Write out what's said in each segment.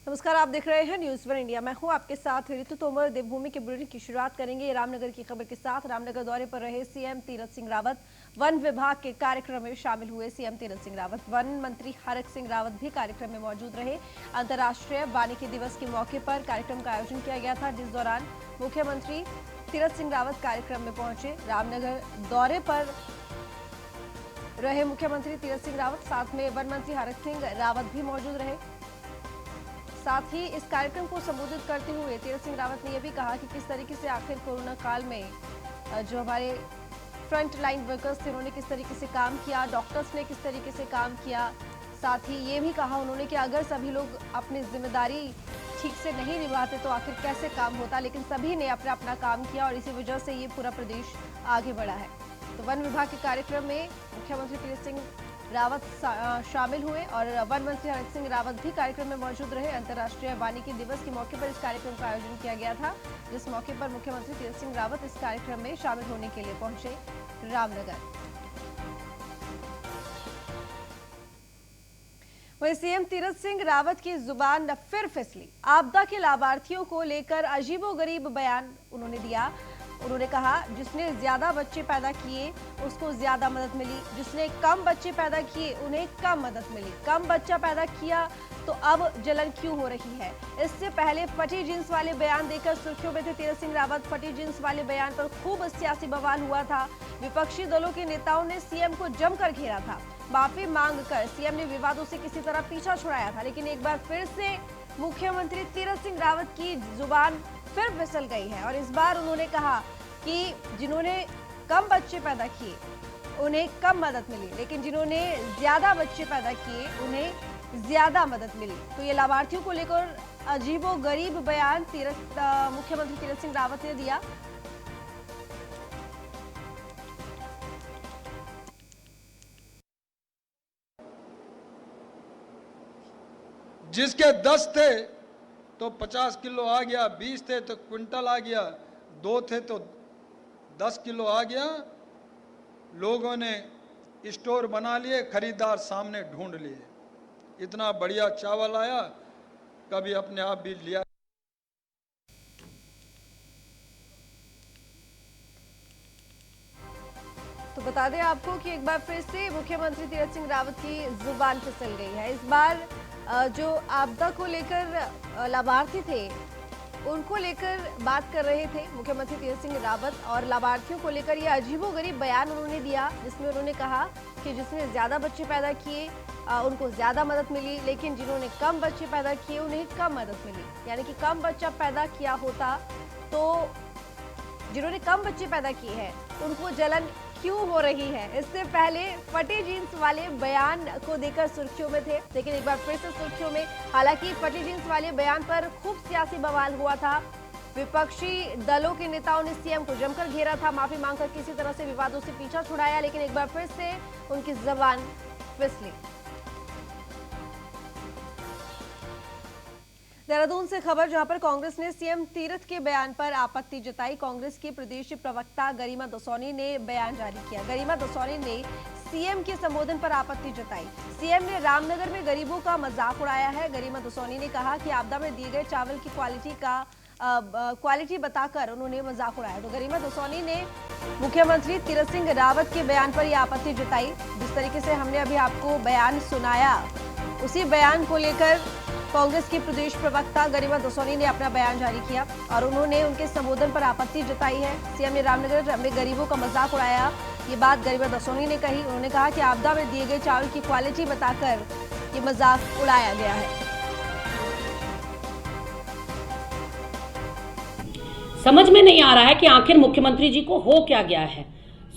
नमस्कार, आप देख रहे हैं न्यूज़ वन इंडिया। मैं हूं आपके साथ ऋतु तोमर। देवभूमि के बुलेटिन की शुरुआत करेंगे रामनगर की खबर के साथ। रामनगर दौरे पर रहे सीएम तीरथ सिंह रावत वन विभाग के कार्यक्रम में शामिल हुए। सीएम तीरथ सिंह रावत, वन मंत्री हरक सिंह रावत भी कार्यक्रम में मौजूद रहे। अंतर्राष्ट्रीय वानिकी दिवस के मौके पर कार्यक्रम का आयोजन किया गया था, जिस दौरान मुख्यमंत्री तीरथ सिंह रावत कार्यक्रम में पहुंचे। रामनगर दौरे पर रहे मुख्यमंत्री तीरथ सिंह रावत, साथ में वन मंत्री हरक सिंह रावत भी मौजूद रहे। साथ ही इस कार्यक्रम को संबोधित करते हुए तीरथ सिंह रावत ने यह भी कहा कि किस तरीके से आखिर कोरोना काल में जो हमारे फ्रंट लाइन वर्कर्स थे उन्होंने किस तरीके से काम किया, डॉक्टर्स ने किस तरीके से काम किया। साथ ही ये भी कहा उन्होंने कि अगर सभी लोग अपनी जिम्मेदारी ठीक से नहीं निभाते तो आखिर कैसे काम होता, लेकिन सभी ने अपना अपना काम किया और इसी वजह से ये पूरा प्रदेश आगे बढ़ा है। तो वन विभाग के कार्यक्रम में मुख्यमंत्री तीरथ सिंह रावत शामिल हुए और वन मंत्री हरक सिंह रावत भी कार्यक्रम में मौजूद रहे। अंतर्राष्ट्रीय वानिकी दिवस के मौके पर इस कार्यक्रम का आयोजन किया गया था, जिस मौके पर मुख्यमंत्री तीरथ सिंह रावत इस कार्यक्रम में शामिल होने के लिए पहुंचे रामनगर। वहीं सीएम तीरथ सिंह रावत की जुबान फिर फिसली। आपदा के लाभार्थियों को लेकर अजीबोगरीब बयान उन्होंने दिया। उन्होंने कहा, जिसने ज्यादा बच्चे पैदा किए उसको ज्यादा मदद मिली, जिसने कम बच्चे पैदा किए उन्हें कम मदद मिली। कम बच्चा पैदा किया तो अब जलन क्यों हो रही है। इससे पहले फटी जींस वाले बयान देकर सुर्खियों में थे तीरथ सिंह रावत। फटी जींस वाले बयान पर खूब सियासी बवाल हुआ था। विपक्षी दलों के नेताओं ने सीएम को जमकर घेरा था। माफी मांगकर सीएम ने विवादों से किसी तरह पीछा छुड़ाया था, लेकिन एक बार फिर से मुख्यमंत्री तीरथ सिंह रावत की जुबान फिर फिसल गई है और इस बार उन्होंने कहा कि जिन्होंने कम बच्चे पैदा किए उन्हें कम मदद मिली, लेकिन जिन्होंने ज्यादा बच्चे पैदा किए उन्हें ज्यादा मदद मिली। तो ये लाभार्थियों को लेकर अजीबोगरीब बयान मुख्यमंत्री तीरथ सिंह रावत ने दिया। जिसके 10 थे तो 50 किलो आ गया, 20 थे तो क्विंटल आ गया, 2 थे तो 10 किलो आ गया। लोगों ने स्टोर बना लिए, खरीदार सामने ढूंढ लिए। इतना बढ़िया चावल आया, कभी अपने आप भी लिया। तो बता दें आपको कि एक बार फिर से मुख्यमंत्री तीरथ सिंह रावत की जुबान फिसल गई है। इस बार जो आपदा को लेकर लाभार्थी थे उनको लेकर बात कर रहे थे मुख्यमंत्री तीरथ सिंह रावत और लाभार्थियों को लेकर यह अजीबोगरीब बयान उन्होंने दिया, जिसमें उन्होंने कहा कि जिसने ज्यादा बच्चे पैदा किए उनको ज्यादा मदद मिली, लेकिन जिन्होंने कम बच्चे पैदा किए उन्हें कम मदद मिली। यानी कि कम बच्चा पैदा किया होता तो जिन्होंने कम बच्चे पैदा किए हैं उनको जलन क्यों हो रही है। इससे पहले फटे जींस वाले बयान को देकर सुर्खियों में थे, लेकिन एक बार फिर से सुर्खियों में। हालांकि फटे जींस वाले बयान पर खूब सियासी बवाल हुआ था। विपक्षी दलों के नेताओं ने सीएम को जमकर घेरा था, माफी मांगकर किसी तरह से विवादों से पीछा छुड़ाया, लेकिन एक बार फिर से उनकी जबान फिसली। देहरादून से खबर, जहां पर कांग्रेस ने सीएम तीरथ के बयान पर आपत्ति जताई। कांग्रेस की प्रदेश प्रवक्ता गरिमा दसौनी ने बयान जारी किया। गरिमा दसौनी ने सीएम के संबोधन पर आपत्ति जताई। सीएम ने रामनगर में गरीबों का मजाक उड़ाया है। गरिमा दसौनी ने कहा कि आपदा में दिए गए चावल की क्वालिटी बताकर उन्होंने मजाक उड़ाया। तो गरिमा दसौनी ने मुख्यमंत्री तीरथ सिंह रावत के बयान पर यह आपत्ति जताई। जिस तरीके से हमने अभी आपको बयान सुनाया, उसी बयान को लेकर कांग्रेस की प्रदेश प्रवक्ता गरिमा दसौनी ने अपना बयान जारी किया और उन्होंने उनके संबोधन पर आपत्ति जताई है। सीएम ने रामनगर में गरीबों का मजाक उड़ाया, ये बात गरिमा दसौनी ने कही। उन्होंने कहा कि आपदा में दिए गए चावल की क्वालिटी बताकर ये मजाक उड़ाया गया है। समझ में नहीं आ रहा है कि आखिर मुख्यमंत्री जी को हो क्या गया है।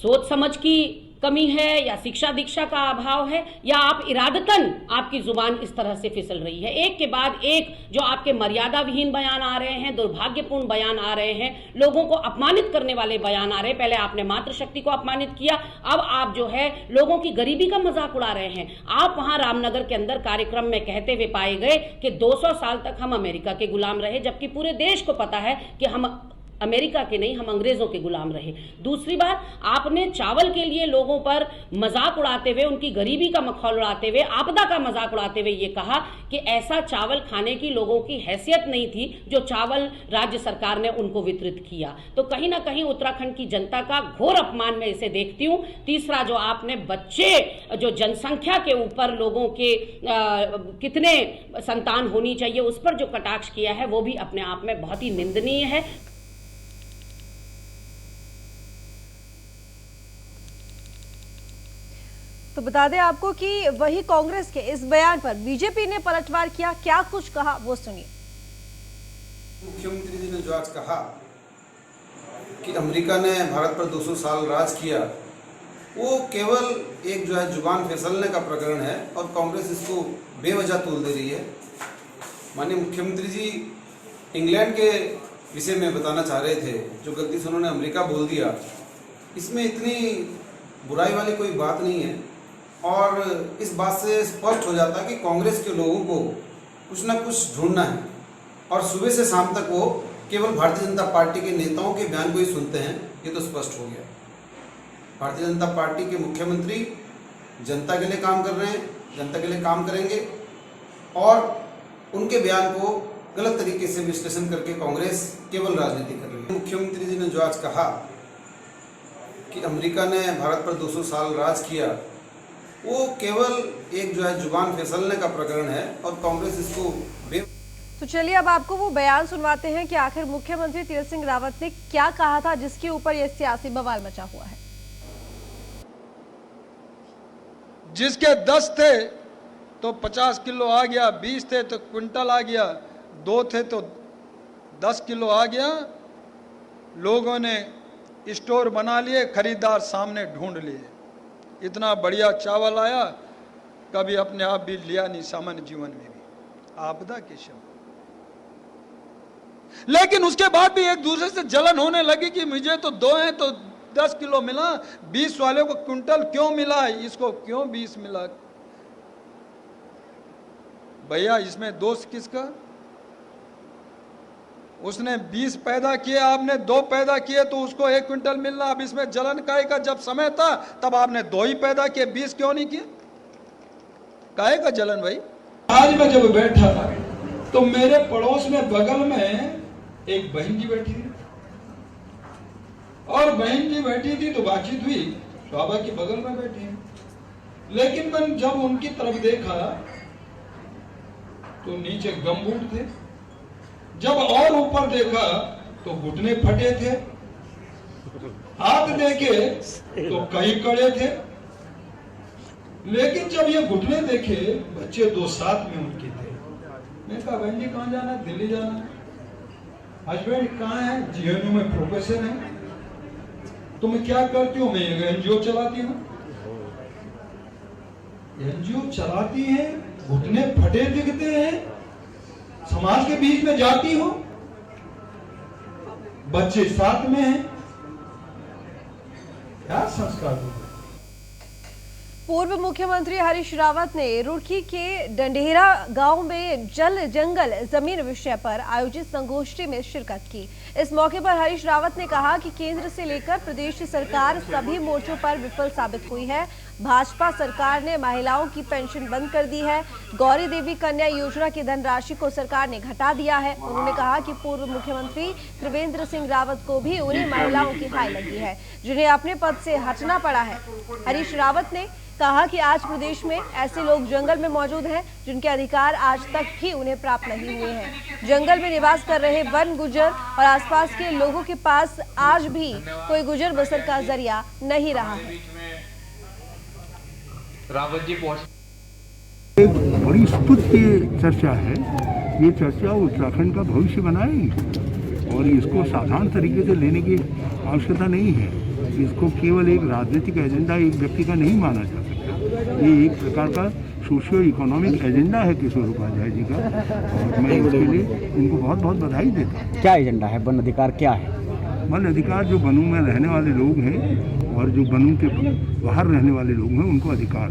सोच समझ की कमी है या शिक्षा दीक्षा का अभाव है, या आप इरादतन आपकी जुबान इस तरह से फिसल रही है। एक के बाद एक जो आपके मर्यादा विहीन बयान आ रहे हैं, दुर्भाग्यपूर्ण बयान आ रहे हैं, लोगों को अपमानित करने वाले बयान आ रहे हैं। पहले आपने मातृशक्ति को अपमानित किया, अब आप जो है लोगों की गरीबी का मजाक उड़ा रहे हैं। आप वहां रामनगर के अंदर कार्यक्रम में कहते हुए पाए गए कि 200 साल तक हम अमेरिका के गुलाम रहे, जबकि पूरे देश को पता है कि हम अमेरिका के नहीं, हम अंग्रेजों के गुलाम रहे। दूसरी बात, आपने चावल के लिए लोगों पर मजाक उड़ाते हुए, उनकी गरीबी का मखौल उड़ाते हुए, आपदा का मजाक उड़ाते हुए ये कहा कि ऐसा चावल खाने की लोगों की हैसियत नहीं थी जो चावल राज्य सरकार ने उनको वितरित किया। तो कहीं ना कहीं उत्तराखंड की जनता का घोर अपमान मैं इसे देखती हूँ। तीसरा, जो आपने बच्चे, जो जनसंख्या के ऊपर लोगों के कितने संतान होनी चाहिए उस पर जो कटाक्ष किया है, वो भी अपने आप में बहुत ही निंदनीय है। तो बता दें आपको कि वही कांग्रेस के इस बयान पर बीजेपी ने पलटवार किया, क्या कुछ कहा वो सुनिए। मुख्यमंत्री जी ने जो आज कहा कि अमेरिका ने भारत पर 200 साल राज किया, वो केवल एक जो है जुबान फिसलने का प्रकरण है और कांग्रेस इसको बेवजह तोल दे रही है। माननीय मुख्यमंत्री जी इंग्लैंड के विषय में बताना चाह रहे थे, जो गलती से उन्होंने अमेरिका बोल दिया, इसमें इतनी बुराई वाली कोई बात नहीं है। और इस बात से स्पष्ट हो जाता है कि कांग्रेस के लोगों को कुछ ना कुछ ढूंढना है और सुबह से शाम तक वो केवल भारतीय जनता पार्टी के नेताओं के बयान को ही सुनते हैं। ये तो स्पष्ट हो गया। भारतीय जनता पार्टी के मुख्यमंत्री जनता के लिए काम कर रहे हैं, जनता के लिए काम करेंगे और उनके बयान को गलत तरीके से विश्लेषण करके कांग्रेस केवल राजनीति कर रही है। मुख्यमंत्री जी ने जो आज कहा कि अमेरिका ने भारत पर 200 साल राज किया, वो केवल एक जो है जुबान फिसलने का प्रकरण है और कांग्रेस इसको तो चलिए अब आपको वो बयान सुनवाते हैं कि आखिर मुख्यमंत्री तीरथ सिंह रावत ने क्या कहा था जिसके ऊपर यह सियासी बवाल मचा हुआ है। जिसके 10 थे तो 50 किलो आ गया, 20 थे तो क्विंटल आ गया, 2 थे तो 10 किलो आ गया। लोगों ने स्टोर बना लिए, खरीदार सामने ढूंढ लिए। इतना बढ़िया चावल आया, कभी अपने आप भी लिया नहीं सामान्य जीवन में भी, आपदा के शब्द। लेकिन उसके बाद भी एक दूसरे से जलन होने लगी कि मुझे तो 2 हैं तो 10 किलो मिला, 20 वाले को क्विंटल क्यों मिला, इसको क्यों 20 मिला। भैया इसमें दोष किसका? उसने 20 पैदा किए, आपने 2 पैदा किए तो उसको 1 क्विंटल मिलना। अब इसमें जलन काहे का? जब समय था तब आपने 2 ही पैदा किए, 20 क्यों नहीं किए? काहे का जलन भाई? आज मैं जब बैठा तो मेरे पड़ोस में बगल में एक बहन जी बैठी थी और बहन जी बैठी थी तो बातचीत हुई, बाबा की बगल में बैठी है। लेकिन मैं जब उनकी तरफ देखा तो नीचे गमबूट थे, जब और ऊपर देखा तो घुटने फटे थे, हाथ देखे तो कई कड़े थे। लेकिन जब ये घुटने देखे, बच्चे 2 साथ में उनके थे। मैंने कहा बहन जी कहाँ जाना है? दिल्ली जाना है। हस्बैंड कहाँ है? जीएनयू में प्रोफेसर है। तो मैं क्या करती हूँ? मैं एक एनजीओ चलाती हूँ। एनजीओ चलाती है, घुटने फटे दिखते हैं, समाज के बीच में जाती हूँ, बच्चे साथ में हैं, क्या संस्कार होगा? पूर्व मुख्यमंत्री हरीश रावत ने रुड़की के डंडेरा गांव में जल जंगल जमीन विषय पर आयोजित संगोष्ठी में शिरकत की। इस मौके पर हरीश रावत ने कहा कि केंद्र से लेकर प्रदेश सरकार सभी मोर्चों पर विफल साबित हुई है। भाजपा सरकार ने महिलाओं की पेंशन बंद कर दी है। गौरी देवी कन्या योजना की धनराशि को सरकार ने घटा दिया है। उन्होंने कहा कि पूर्व मुख्यमंत्री त्रिवेंद्र सिंह रावत को भी उन्हीं महिलाओं की हाय लगी है जिन्हें अपने पद से हटना पड़ा है। हरीश रावत ने कहा कि आज प्रदेश में ऐसे लोग जंगल में मौजूद हैं जिनके अधिकार आज तक भी उन्हें प्राप्त नहीं हुए हैं। जंगल में निवास कर रहे वन गुर्जर और आसपास के लोगों के पास आज भी कोई गुजर बसर का जरिया नहीं रहा है। रावत जी एक बड़ी स्तुत्य चर्चा है। ये चर्चा उत्तराखंड का भविष्य बनाएगी और इसको साधारण तरीके से लेने की आवश्यकता नहीं है। इसको केवल एक राजनीतिक एजेंडा एक व्यक्ति का नहीं माना जा सकता। ये एक प्रकार का सोशियो इकोनॉमिक एजेंडा है किशोर उपाध्याय जी का और मैं उसके लिए इनको बहुत बहुत बधाई देता हूँ। क्या एजेंडा है? वन अधिकार क्या है? वन अधिकार जो वनों में रहने वाले लोग हैं और जो वनों के बाहर रहने वाले लोग हैं उनको अधिकार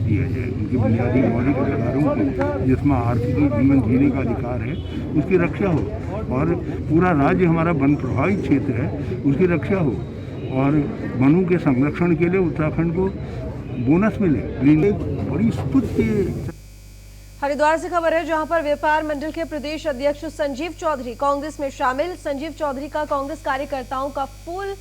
दिया जाए। उनके बुनियादी मौलिक अधिकारों को, जिसमें आर्थिक जीवन जीने का अधिकार है, उसकी रक्षा हो। और पूरा राज्य हमारा वन प्रभावित क्षेत्र है, उसकी रक्षा हो। और वनों के संरक्षण के लिए उत्तराखंड को बोनस मिले। बड़ी स्तुत्य। हरिद्वार से खबर है, जहां पर व्यापार मंडल के प्रदेश अध्यक्ष संजीव चौधरी कांग्रेस में शामिल। संजीव चौधरी का कांग्रेस कार्यकर्ताओं का फूल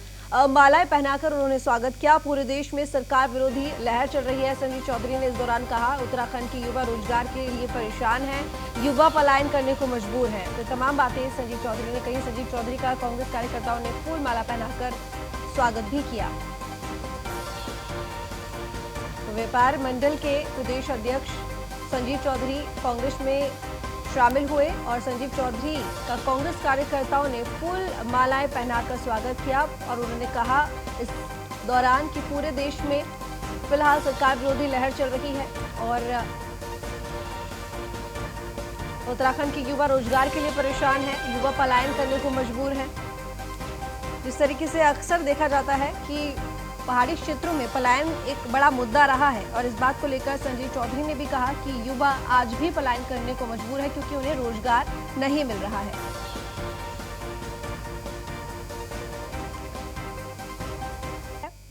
मालाएं पहनाकर उन्होंने स्वागत किया। पूरे देश में सरकार विरोधी लहर चल रही है। संजीव चौधरी ने इस दौरान कहा, उत्तराखंड के युवा रोजगार के लिए परेशान हैं, युवा पलायन करने को मजबूर हैं। तो तमाम बातें संजीव चौधरी ने कही। संजीव चौधरी का कांग्रेस कार्यकर्ताओं ने फूल माला पहनाकर स्वागत भी किया। व्यापार मंडल के प्रदेश अध्यक्ष संजीव चौधरी कांग्रेस में शामिल हुए और संजीव चौधरी का कांग्रेस कार्यकर्ताओं ने फूल मालाएं पहनाकर स्वागत किया। और उन्होंने कहा इस दौरान कि पूरे देश में फिलहाल सरकार विरोधी लहर चल रही है और उत्तराखंड के युवा रोजगार के लिए परेशान है, युवा पलायन करने को मजबूर है। जिस तरीके से अक्सर देखा जाता है कि पहाड़ी क्षेत्रों में पलायन एक बड़ा मुद्दा रहा है और इस बात को लेकर संजीव चौधरी ने भी कहा कि युवा आज भी पलायन करने को मजबूर है क्योंकि उन्हें रोजगार नहीं मिल रहा है।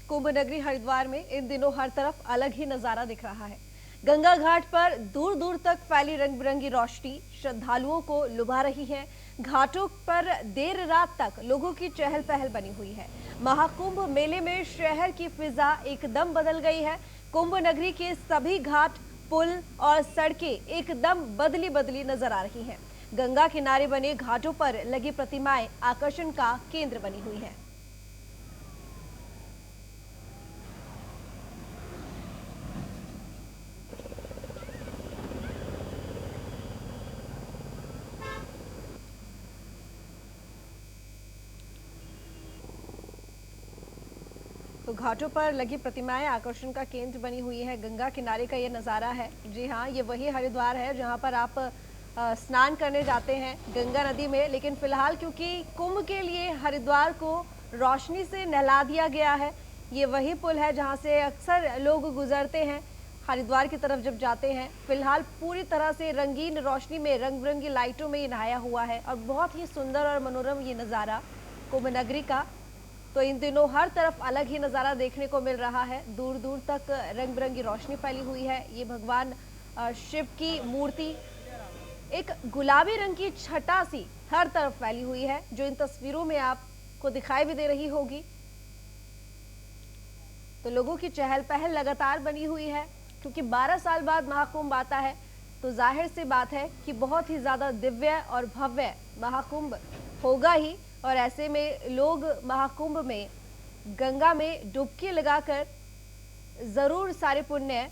कुंभ नगरी हरिद्वार में इन दिनों हर तरफ अलग ही नजारा दिख रहा है। गंगा घाट पर दूर दूर तक फैली रंग बिरंगी रोशनी श्रद्धालुओं को लुभा रही है। घाटों पर देर रात तक लोगों की चहल पहल बनी हुई है। महाकुंभ मेले में शहर की फिजा एकदम बदल गई है। कुंभ नगरी के सभी घाट, पुल और सड़कें एकदम बदली बदली नजर आ रही हैं। गंगा किनारे बने घाटों पर लगी प्रतिमाएं आकर्षण का केंद्र बनी हुई हैं। तो घाटों पर लगी प्रतिमाएं आकर्षण का केंद्र बनी हुई है। गंगा किनारे का ये नज़ारा है। जी हाँ, ये वही हरिद्वार है जहां पर आप स्नान करने जाते हैं गंगा नदी में। लेकिन फिलहाल क्योंकि कुंभ के लिए हरिद्वार को रोशनी से नहला दिया गया है, ये वही पुल है जहां से अक्सर लोग गुजरते हैं हरिद्वार की तरफ जब जाते हैं। फिलहाल पूरी तरह से रंगीन रोशनी में, रंग बिरंगी लाइटों में ये नहाया हुआ है और बहुत ही सुंदर और मनोरम ये नज़ारा कुंभ नगरी का। तो इन दिनों हर तरफ अलग ही नज़ारा देखने को मिल रहा है। दूर दूर तक रंग बिरंगी रोशनी फैली हुई है। ये भगवान शिव की मूर्ति एक गुलाबी रंग की छटा सी हर तरफ फैली हुई है, जो इन तस्वीरों में आपको दिखाई भी दे रही होगी। तो लोगों की चहल पहल लगातार बनी हुई है क्योंकि 12 साल बाद महाकुंभ आता है। तो जाहिर सी बात है कि बहुत ही ज्यादा दिव्य और भव्य महाकुंभ होगा ही। और ऐसे में लोग महाकुंभ में गंगा में डुबकी लगाकर जरूर सारे पुण्य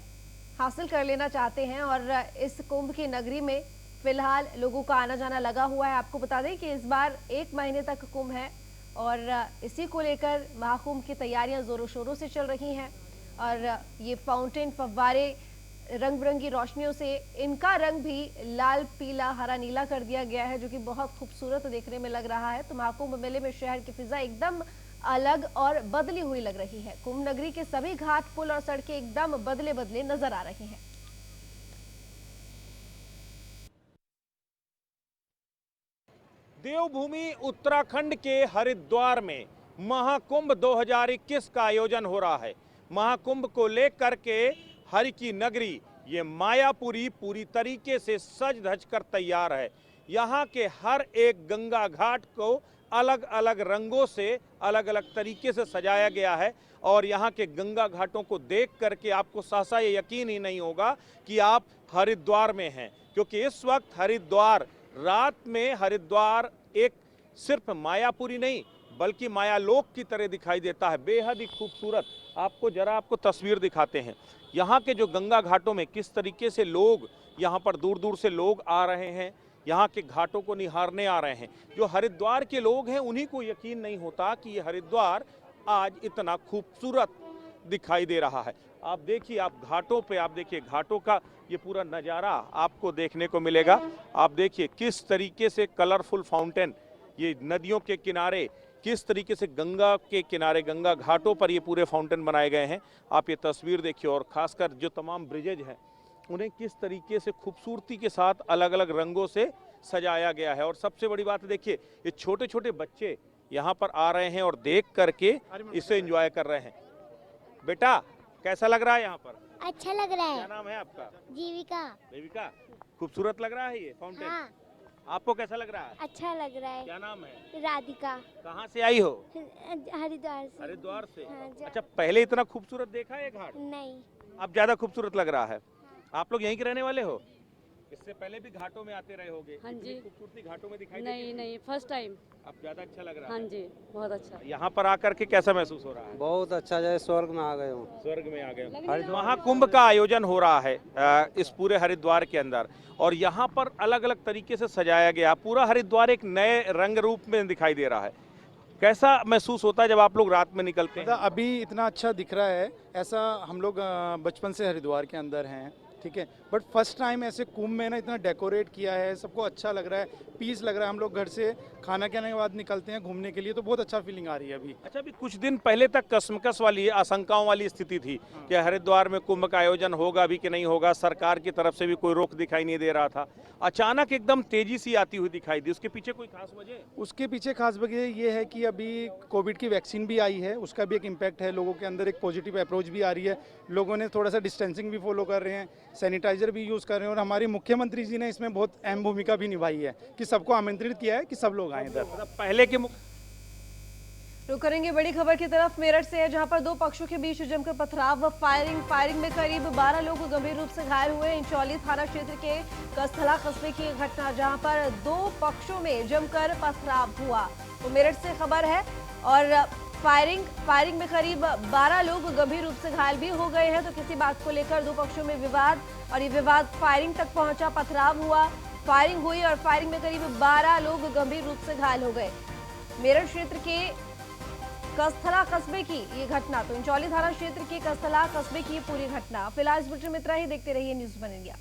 हासिल कर लेना चाहते हैं। और इस कुंभ की नगरी में फिलहाल लोगों का आना जाना लगा हुआ है। आपको बता दें कि इस बार 1 महीने तक कुंभ है और इसी को लेकर महाकुंभ की तैयारियां जोरों शोरों से चल रही हैं। और ये फाउंटेन, फव्वारे, रंग बिरंगी रोशनियों से इनका रंग भी लाल, पीला, हरा, नीला कर दिया गया है, जो कि बहुत खूबसूरत देखने में लग रहा है। तो महाकुंभ मेले में शहर की फिजा एकदम अलग और बदली हुई लग रही है। कुंभ नगरी के सभी घाट, पुल और सड़कें एकदम बदले बदले नजर आ रही हैं। देवभूमि उत्तराखंड के हरिद्वार में महाकुंभ 2021 का आयोजन हो रहा है। महाकुंभ को लेकर के हरि की नगरी ये मायापुरी पूरी तरीके से सज धज कर तैयार है। यहाँ के हर एक गंगा घाट को अलग अलग रंगों से, अलग अलग तरीके से सजाया गया है। और यहाँ के गंगा घाटों को देख करके आपको सहसा ये यकीन ही नहीं होगा कि आप हरिद्वार में हैं, क्योंकि इस वक्त हरिद्वार, रात में हरिद्वार एक सिर्फ मायापुरी नहीं बल्कि मायालोक की तरह दिखाई देता है। बेहद ही खूबसूरत। आपको तस्वीर दिखाते हैं यहाँ के जो गंगा घाटों में किस तरीके से लोग, यहाँ पर दूर दूर से लोग आ रहे हैं, यहाँ के घाटों को निहारने आ रहे हैं। जो हरिद्वार के लोग हैं उन्हीं को यकीन नहीं होता कि ये हरिद्वार आज इतना खूबसूरत दिखाई दे रहा है। आप देखिए, आप घाटों पे आप देखिए, घाटों का ये पूरा नज़ारा आपको देखने को मिलेगा। आप देखिए किस तरीके से कलरफुल फाउंटेन, ये नदियों के किनारे किस तरीके से गंगा के किनारे, गंगा घाटों पर ये पूरे फाउंटेन बनाए गए हैं। आप ये तस्वीर देखिए, और खासकर जो तमाम ब्रिजेज हैं उन्हें किस तरीके से खूबसूरती के साथ अलग अलग रंगों से सजाया गया है। और सबसे बड़ी बात देखिए, ये छोटे छोटे बच्चे यहाँ पर आ रहे हैं और देख करके इसे एंजॉय कर रहे हैं। बेटा कैसा लग रहा है यहाँ पर? अच्छा लग रहा क्या है। नाम है आपका? जीविका। देविका, खूबसूरत लग रहा है ये फाउंटेन? हाँ, आपको कैसा लग रहा है? अच्छा लग रहा है। क्या नाम है? राधिका। कहाँ से आई हो? हरिद्वार से। हरिद्वार से। हाँ, अच्छा, पहले इतना खूबसूरत देखा है ये घाट? नहीं। अब ज्यादा खूबसूरत लग रहा है। आप लोग यहीं के रहने वाले हो? इससे पहले भी घाटों में आते रहे होगे? हाँ जी। खूबसूरती घाटों में दिखाई नहीं नहीं, फर्स्ट टाइम। अब ज्यादा अच्छा लग रहा हाँ है। जी, बहुत अच्छा। यहाँ पर आकर के कैसा महसूस हो रहा है? बहुत अच्छा, जैसे स्वर्ग में आ गए हूँ। स्वर्ग में आ गए। महाकुंभ का आयोजन हो रहा है इस पूरे हरिद्वार के अंदर, और यहाँ पर अलग अलग तरीके से सजाया गया। पूरा हरिद्वार एक नए रंग रूप में दिखाई दे रहा है। कैसा महसूस होता है जब आप लोग रात में निकलते हैं? अभी इतना अच्छा दिख रहा है, ऐसा हम लोग बचपन से हरिद्वार के अंदर हैं, ठीक है, बट फर्स्ट टाइम ऐसे कुंभ में ना इतना डेकोरेट किया है, सबको अच्छा लग रहा है, पीस लग रहा है। हम लोग घर से खाना खाने के बाद निकलते हैं घूमने के लिए, तो बहुत अच्छा फीलिंग आ रही है अभी। अच्छा, अभी कुछ दिन पहले तक कसमकस वाली, आशंकाओं वाली स्थिति थी कि हरिद्वार में कुंभ का आयोजन होगा भी कि नहीं होगा। सरकार की तरफ से भी कोई रोक दिखाई नहीं दे रहा था। अचानक एकदम तेजी सी आती हुई दिखाई दी, उसके पीछे कोई खास वजह? उसके पीछे खास वजह ये है कि अभी कोविड की वैक्सीन भी आई है, उसका भी एक इम्पैक्ट है। लोगों के अंदर एक पॉजिटिव अप्रोच भी आ रही है, लोगों ने थोड़ा सा डिस्टेंसिंग भी फॉलो कर रहे हैं, सैनिटाइजर भी यूज़ कर रहे हैं। और हमारे मुख्यमंत्री जी ने इसमें बहुत अहम भूमिका भी निभाई है कि सबको आमंत्रित किया है कि सब लोग आए इधर। पहले के रुक करेंगे बड़ी खबर की तरफ। मेरठ से है, जहां पर दो पक्षों के बीच जमकर पथराव व फायरिंग में करीब 12 लोग गंभीर रूप से घायल हुए। इंचौली थाना क्षेत्र के कस्थला कस्बे की घटना, जहां पर दो पक्षों में जमकर पथराव हुआ। तो मेरठ से खबर है, और फायरिंग में करीब 12 लोग गंभीर रूप से घायल भी हो गए हैं। तो किसी बात को लेकर दो पक्षों में विवाद, और ये विवाद फायरिंग तक पहुंचा। पथराव हुआ, फायरिंग हुई, और फायरिंग में करीब 12 लोग गंभीर रूप से घायल हो गए। मेरठ क्षेत्र के कस्थला कस्बे की ये घटना, तो इंचौली थाना क्षेत्र के कस्थला कस्बे की पूरी घटना। फिलहाल इस बुलेटिन में इतना ही। देखते रहिए न्यूज़ 1 इंडिया।